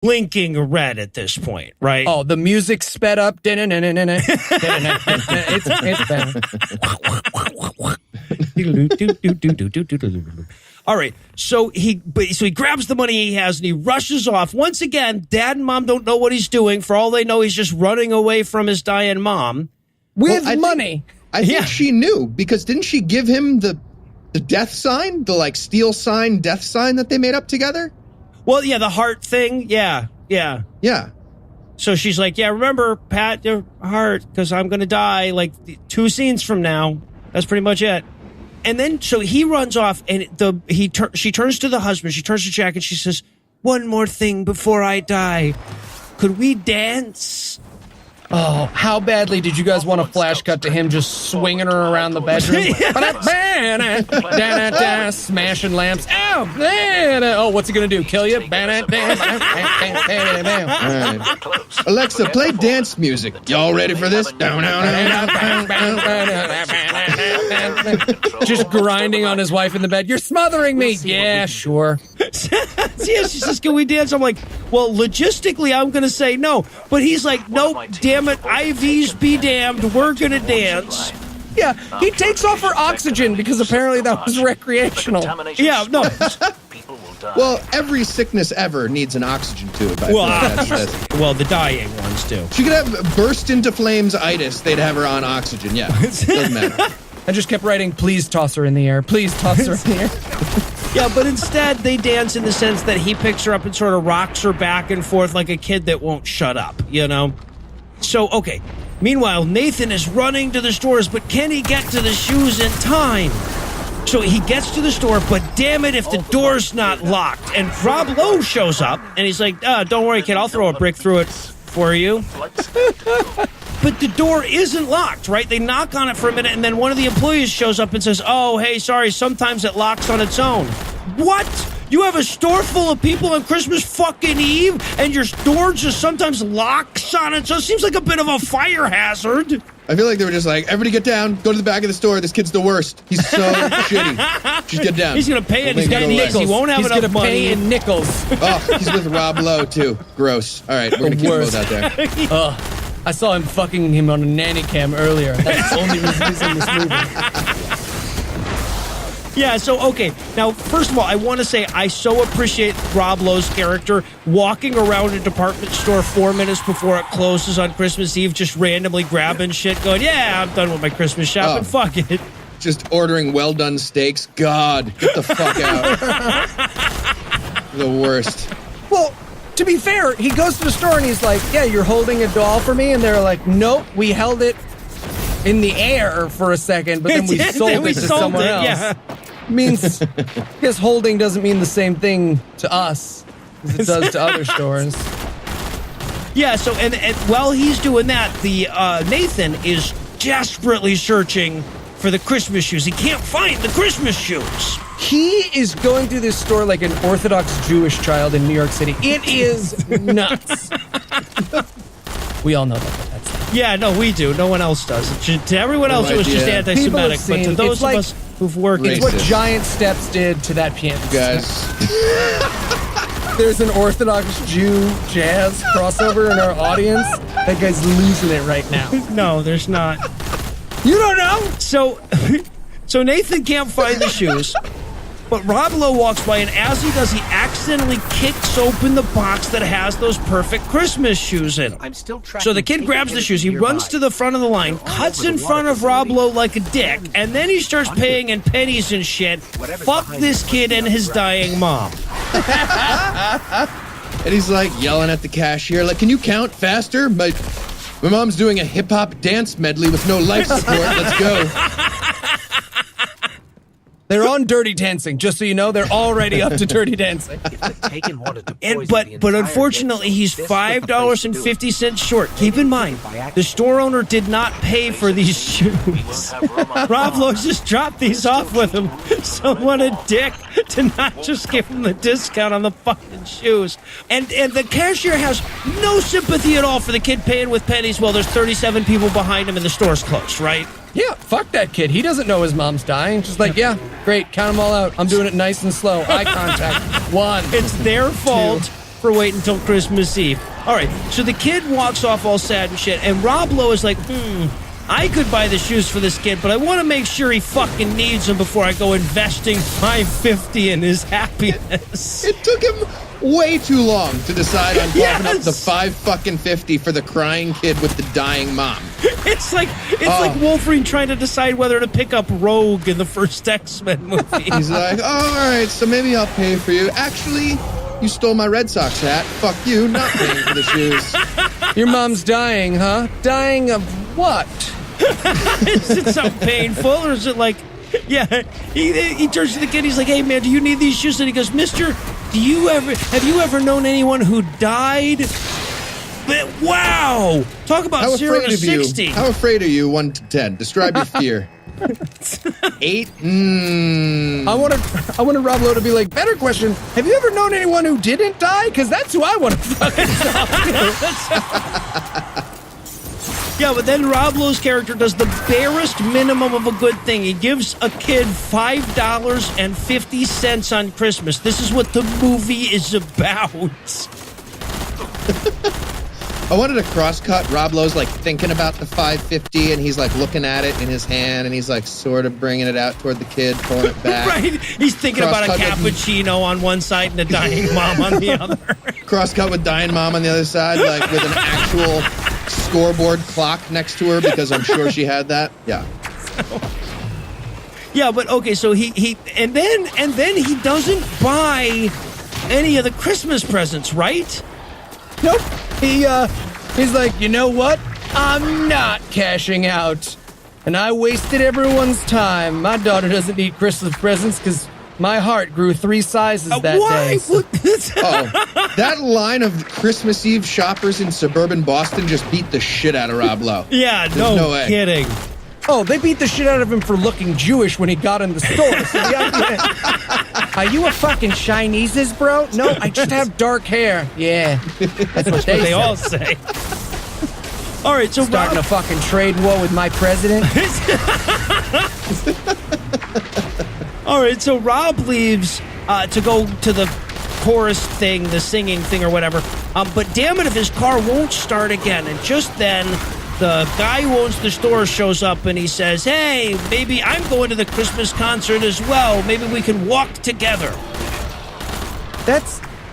blinking red at this point, right? Oh, the music sped up. All right, so he grabs the money he has and he rushes off. Once again, Dad and Mom don't know what he's doing. For all they know, he's just running away from his dying mom. With money. I think she knew, because didn't she give him the death sign? The, like, steel sign, death sign that they made up together? Well, yeah, the heart thing. Yeah. So she's like, yeah, remember, pat your heart, because I'm going to die, like, 2 scenes from now. That's pretty much it. And then, so he runs off, and she turns to the husband, she turns to Jack, and she says, one more thing before I die. Could we dance? Oh, how badly did you guys want a flash cut to him just swinging her around the bedroom? Smashing lamps. Oh, what's he going to do? Kill you? Right. Alexa, play dance music. Y'all ready for this? Just grinding on his wife in the bed. You're smothering me. Yeah, sure. Yeah, she says, can we dance? I'm like, well, logistically, I'm going to say no. But he's like, nope, damn it, IVs be damned, we're going to dance. Yeah, he takes off her oxygen because apparently that was recreational. Yeah, no. Well, every sickness ever needs an oxygen tube. Well, the dying ones do. She could have burst into flames itis. They'd have her on oxygen, yeah. Doesn't matter. I just kept writing, please toss her in the air. Please toss her in the air. Yeah, but instead they dance in the sense that he picks her up and sort of rocks her back and forth like a kid that won't shut up, you know? So, okay. Meanwhile, Nathan is running to the stores, but can he get to the shoes in time? So he gets to the store, but damn it if the door's not locked. And Rob Lowe shows up, and he's like, don't worry, kid, I'll throw a brick through it for you. But the door isn't locked, right? They knock on it for a minute, and then one of the employees shows up and says, oh, hey, sorry, sometimes it locks on its own. What? You have a store full of people on Christmas fucking Eve, and your door just sometimes locks on its own? Seems like a bit of a fire hazard. I feel like they were just like, everybody get down, go to the back of the store, this kid's the worst. He's so shitty. Just get down. He's going to pay it. He's got nickels. He won't have enough money. He's going to pay in nickels. Oh, he's with Rob Lowe, too. Gross. All right, we're going to keep both out there. I saw him fucking him on a nanny cam earlier. That's the only reason he's in this movie. Yeah, so, okay. Now, first of all, I want to say I so appreciate Rob Lowe's character walking around a department store 4 minutes before it closes on Christmas Eve, just randomly grabbing shit, going, yeah, I'm done with my Christmas shopping. Fuck it. Just ordering well-done steaks. God, get the fuck out. The worst. Well, to be fair, he goes to the store and he's like, yeah, you're holding a doll for me? And they're like, nope, we held it in the air for a second, but then we sold it to someone else. Yeah. Means, I guess holding doesn't mean the same thing to us as it does to other stores. Yeah, so, and while he's doing that, the Nathan is desperately searching for the Christmas shoes. He can't find the Christmas shoes. He is going through this store like an Orthodox Jewish child in New York City. It is nuts. We all know that. Yeah, no, we do. No one else does. To everyone else, it was just anti-Semitic. But to those of us who've worked... It's what Giant Steps did to that piano. Guys. There's an Orthodox Jew jazz crossover in our audience. That guy's losing it right now. No, there's not. You don't know? So Nathan can't find the shoes. But Rob Lowe walks by, and as he does, he accidentally kicks open the box that has those perfect Christmas shoes in them. So the kid grabs the shoes, he runs to the front of the line, cuts in front of Rob Lowe like a dick, and then he starts paying in pennies and shit. Fuck this kid and his dying mom. And he's like yelling at the cashier, like, can you count faster? My mom's doing a hip-hop dance medley with no life support. Let's go. They're on Dirty Dancing, just so you know. They're already up to Dirty Dancing. But unfortunately, he's $5.50 short. Keep in mind, the store owner did not pay for these shoes. Rob Lowe just dropped these off with him. So what a dick to not just give him the discount on the fucking shoes. And the cashier has no sympathy at all for the kid paying with pennies while there's 37 people behind him and the store's closed, right? Yeah, fuck that kid. He doesn't know his mom's dying. Just like, yeah, great, count them all out. I'm doing it nice and slow. Eye contact. 1. It's their fault. 2. for waiting until Christmas Eve. All right, so the kid walks off all sad and shit, and Rob Lowe is like, I could buy the shoes for this kid, but I want to make sure he fucking needs them before I go investing $5.50 in his happiness. It took him way too long to decide on popping up the $5.50 for the crying kid with the dying mom. It's like Wolverine trying to decide whether to pick up Rogue in the first X-Men movie. He's like, oh, all right, so maybe I'll pay for you. Actually, you stole my Red Sox hat. Fuck you, not paying for the shoes. Your mom's dying, huh? Dying of what? Is it something painful, or is it like, he turns to the kid, he's like, hey man, do you need these shoes? And he goes, mister, have you ever known anyone who died? Wow! Talk about 0 to 60. How afraid are you, 1 to 10? Describe your fear. 8? I wanted Rob Lowe to be like, better question, have you ever known anyone who didn't die? Because that's who I want to fucking talk to. Yeah, but then Rob Lowe's character does the barest minimum of a good thing. He gives a kid $5.50 on Christmas. This is what the movie is about. I wanted to cross-cut. Rob Lowe's like thinking about the $5.50, and he's like looking at it in his hand, and he's like sort of bringing it out toward the kid, pulling it back. Right? He's thinking about a cappuccino on one side and a dying mom on the other. Cross-cut with dying mom on the other side, like with an actual scoreboard clock next to her, because I'm sure she had that. Yeah. Yeah, but okay, so he and then he doesn't buy any of the Christmas presents, right? Nope. He's like, you know what? I'm not cashing out. And I wasted everyone's time. My daughter doesn't need Christmas presents because my heart grew 3 sizes that day. So. That line of Christmas Eve shoppers in suburban Boston just beat the shit out of Rob Lowe. Yeah, no kidding. Oh, they beat the shit out of him for looking Jewish when he got in the store. So are you a fucking Chinese's, bro? No, I just have dark hair. Yeah, that's what they all say. All right, so starting a fucking trade war with my president. All right, so Rob leaves to go to the chorus thing, the singing thing or whatever. But damn it if his car won't start again. And just then, the guy who owns the store shows up and he says, hey, maybe I'm going to the Christmas concert as well. Maybe we can walk together.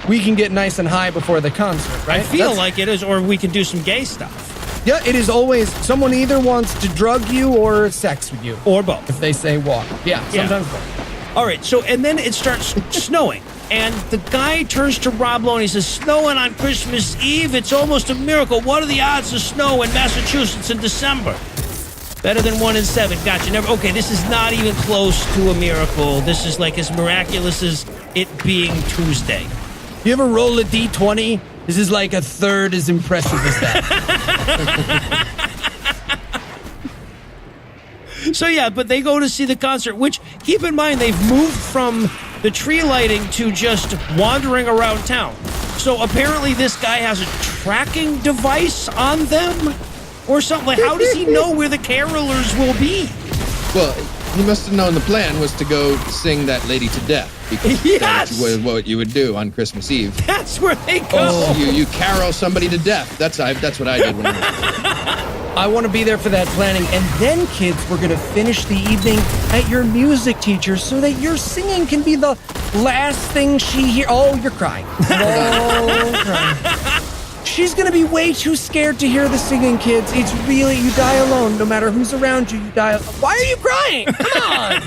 We can get nice and high before the concert, right? I feel like it is, or we can do some gay stuff. Yeah, it is always, someone either wants to drug you or sex with you. Or both. If they say walk. Yeah, sometimes both. All right, so, and then it starts snowing. And the guy turns to Rob Lowe and he says, snowing on Christmas Eve? It's almost a miracle. What are the odds of snow in Massachusetts in December? Better than 1 in 7. Gotcha. Okay, this is not even close to a miracle. This is like as miraculous as it being Tuesday. You ever roll a D20? This is like a third as impressive as that. So yeah, but they go to see the concert, which, keep in mind, they've moved from the tree lighting to just wandering around town. So apparently this guy has a tracking device on them or something. Like, how does he know where the carolers will be? Well, he must have known the plan was to go sing that lady to death. Because that's what you would do on Christmas Eve. That's where they go. Oh, you carol somebody to death. That's what I did when I want to be there for that planning. And then, kids, we're going to finish the evening at your music teacher so that your singing can be the last thing she hears. Oh, you're crying. Oh, crying. She's going to be way too scared to hear the singing, kids. It's really, you die alone. No matter who's around you, you die alone. Why are you crying? Come on.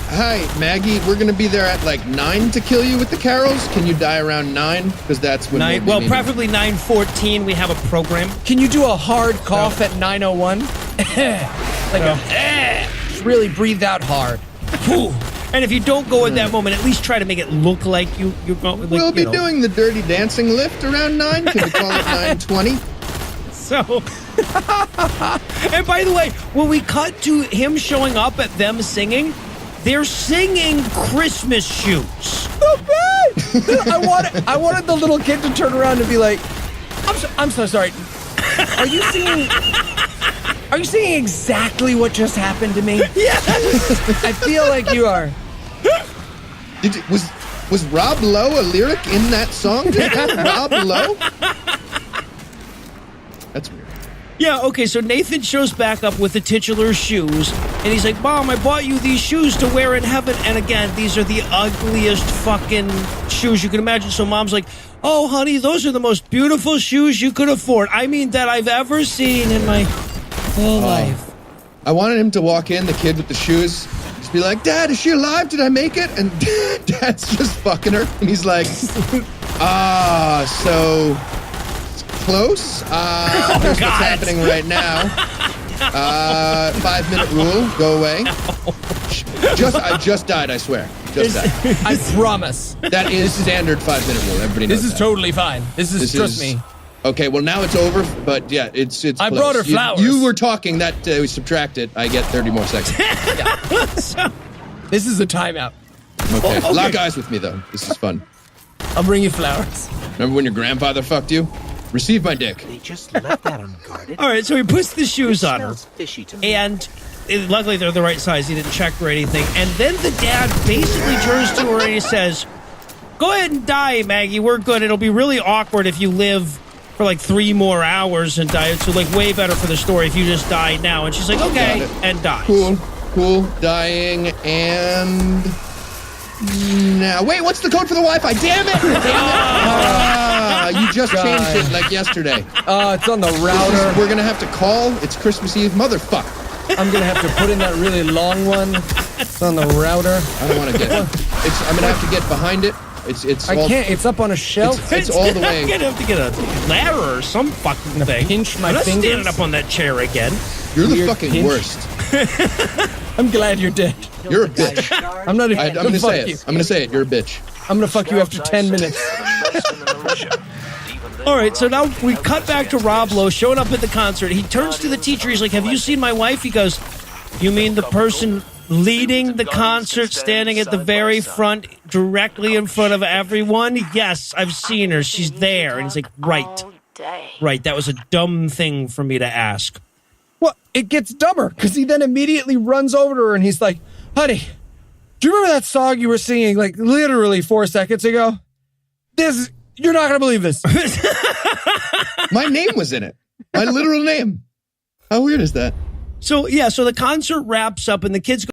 Hi, Maggie. We're going to be there at like 9 to kill you with the carols. Can you die around 9? Because that's when we'll preferably 9:14. We have a program. Can you do a hard cough at 9:01? Just really breathe out hard. And if you don't go at that moment, at least try to make it look like you're going. Like, we'll be doing the Dirty Dancing lift around 9. Can we call it 9:20? So, and by the way, when we cut to him showing up at them singing, they're singing Christmas shoes. I wanted the little kid to turn around and be like, I'm so sorry. Are you singing exactly what just happened to me? Yes. I feel like you are. Was Rob Lowe a lyric in that song? Rob Lowe? That's weird. Yeah, okay, so Nathan shows back up with the titular shoes, and he's like, Mom, I bought you these shoes to wear in heaven. And again, these are the ugliest fucking shoes you can imagine. So Mom's like, oh, honey, those are the most beautiful shoes you could afford. I mean, that I've ever seen in my whole life. I wanted him to walk in, the kid with the shoes, just be like, Dad, is she alive? Did I make it? And Dad's just fucking her. And he's like, so... close. Here's what's happening right now. 5-minute rule. Go away. I just died, I swear. Just died. I promise. That is standard 5-minute rule. Everybody knows This is that. totally fine. Trust me. Okay, well, now it's over, but yeah, it's I close. brought her flowers. You were talking, that we subtract it. I get 30 more seconds. This is a timeout. Okay. Lock eyes with me, though. This is fun. I'll bring you flowers. Remember when your grandfather fucked you? Receive my dick. They just left that unguarded. All right, so he puts the shoes on her. Smells fishy to me. And luckily they're the right size. He didn't check or anything. And then the dad basically turns to her and he says, go ahead and die, Maggie. We're good. It'll be really awkward if you live for like 3 more hours and die. So like way better for the story if you just die now. And she's like, okay, and dies. Cool. Dying and... Now, wait, what's the code for the Wi-Fi? Damn it! You just changed it like yesterday. It's on the router. We're gonna have to call. It's Christmas Eve. Motherfucker. I'm gonna have to put in that really long one. It's on the router. I don't want to get it. I'm gonna have to get behind it. It's. I can't. It's up on a shelf. It's all the way. I'm gonna have to get a ladder or some fucking thing. Pinch my I'm not fingers. standing up on that chair again. You're the Weird fucking pinch. worst. I'm glad you're dead. You're a bitch. I'm not even. I'm gonna fuck say you. it. I'm gonna say it. You're a bitch. I'm gonna fuck you after 10 minutes. All right, so now we cut back to Rob Lowe showing up at the concert. He turns to the teacher. He's like, have you seen my wife? He goes, you mean the person leading the concert, standing at the very front, directly in front of everyone? Yes, I've seen her. She's there. And he's like, right. That was a dumb thing for me to ask. Well, it gets dumber because he then immediately runs over to her and he's like, honey, do you remember that song you were singing like literally 4 seconds ago? You're not going to believe this. My name was in it. My literal name. How weird is that? So, yeah, so the concert wraps up and the kids go